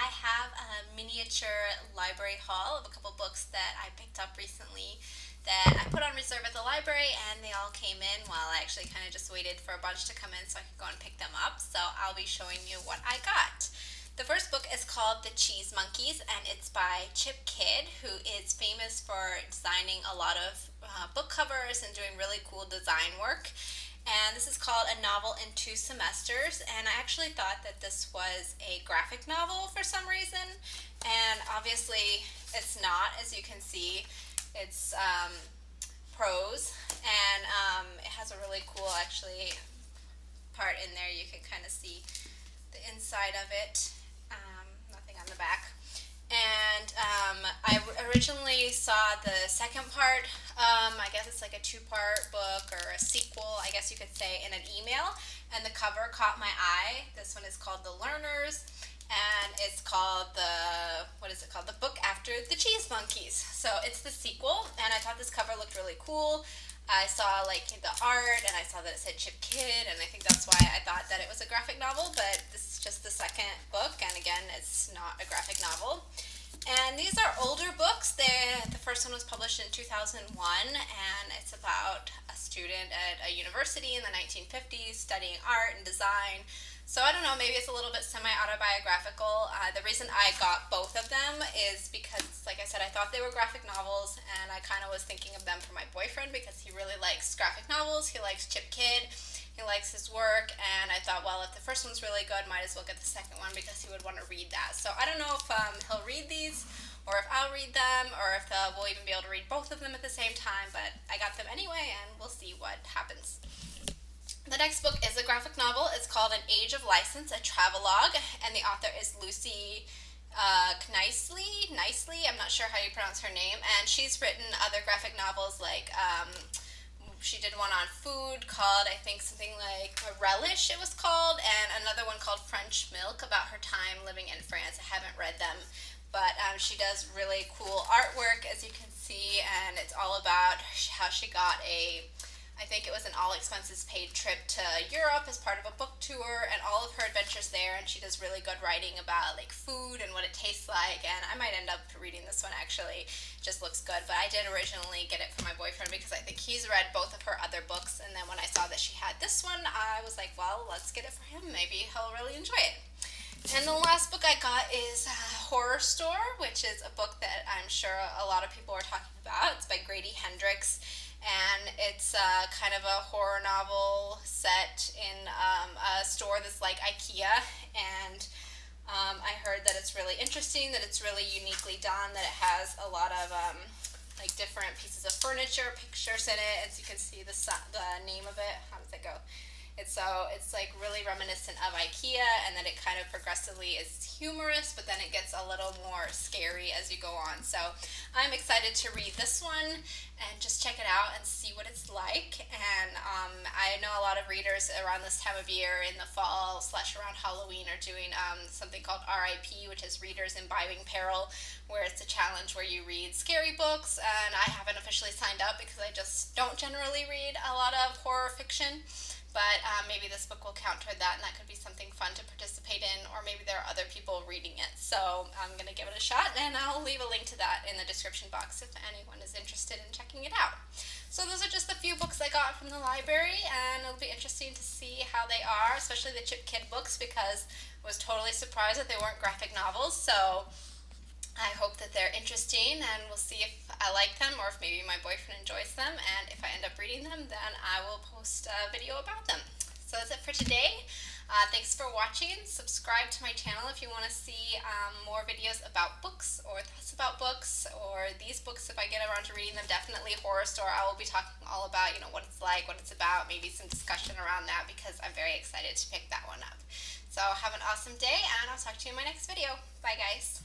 I have a miniature library haul of a couple books that I picked up recently that I put on reserve at the library, and they all came in while I actually kind of just waited for a bunch to come in so I could go and pick them up. So I'll be showing you what I got. The first book is called The Cheese Monkeys, and it's by Chip Kidd, who is famous for designing a lot of book covers and doing really cool design work. And this is called A Novel in Two Semesters, and I actually thought that this was a graphic novel for some reason, and obviously it's not. As you can see, it's prose, and it has a really cool actually part in there. You can kind of see the inside of it, nothing on the back. And I originally saw the second part. I guess it's like a two-part book or a sequel, I guess you could say, in an email. And the cover caught my eye. This one is called The Learners, and it's called what is it called? The Book After the Cheese Monkeys. So it's the sequel, and I thought this cover looked really cool. I saw like the art, and I saw that it said Chip Kidd, and I think that's why I thought that it was a graphic novel, but this is just the second book, and again, it's not a graphic novel. And these are older books. The first one was published in 2001, and it's about a student at a university in the 1950s studying art and design. So I don't know, maybe it's a little bit semi-autobiographical. The reason I got both of them is because, like I said, I thought they were graphic novels, and I kind of was thinking of them for my boyfriend because he really likes graphic novels. He likes Chip Kidd. He likes his work, and I thought, well, if the first one's really good, might as well get the second one because he would want to read that. So I don't know if he'll read these, or if I'll read them, or if we'll even be able to read both of them at the same time, but I got them anyway, and we'll see what happens. The next book is a graphic novel. It's called An Age of License, a travelogue, and the author is Lucy Knisely. I'm not sure how you pronounce her name, and she's written other graphic novels like she did one on food called, I think, something like Relish it was called, and another one called French Milk about her time living in France. I haven't read them, but she does really cool artwork, as you can see, and it's all about how she got I think it was an all-expenses-paid trip to Europe as part of a book tour, and all of her adventures there, and she does really good writing about like food and what it tastes like, and I might end up reading this one actually. It just looks good, but I did originally get it for my boyfriend because I think he's read both of her other books, and then when I saw that she had this one, I was like, well, let's get it for him. Maybe he'll really enjoy it. And the last book I got is Horrorstör, which is a book that I'm sure a lot of people are talking about. It's by Grady Hendrix, and it's kind of a horror novel set in a store that's like IKEA, and I heard that it's really interesting, that it's really uniquely done, that it has a lot of like different pieces of furniture, pictures in it, as you can see the name of it. How does it go? It's like really reminiscent of IKEA, and then it kind of progressively is humorous, but then it gets a little more scary as you go on. So I'm excited to read this one and just check it out and see what it's like. And I know a lot of readers around this time of year in the fall / around Halloween are doing something called RIP, which is Readers Imbibing Peril, where it's a challenge where you read scary books, and I haven't officially signed up because I just don't generally read a lot of horror fiction. But maybe this book will count toward that, and that could be something fun to participate in, or maybe there are other people reading it. So I'm going to give it a shot, and I'll leave a link to that in the description box if anyone is interested in checking it out. So those are just a few books I got from the library, and it'll be interesting to see how they are, especially the Chip Kidd books, because I was totally surprised that they weren't graphic novels. So I hope that they're interesting, and we'll see if I like them or if maybe my boyfriend enjoys them, and if I end up reading them, then I will post a video about them. So that's it for today. Thanks for watching. Subscribe to my channel if you want to see more videos about books or thoughts about books or these books if I get around to reading them. Definitely Horrorstör. I will be talking all about what it's like, what it's about, maybe some discussion around that because I'm very excited to pick that one up. So have an awesome day, and I'll talk to you in my next video. Bye guys.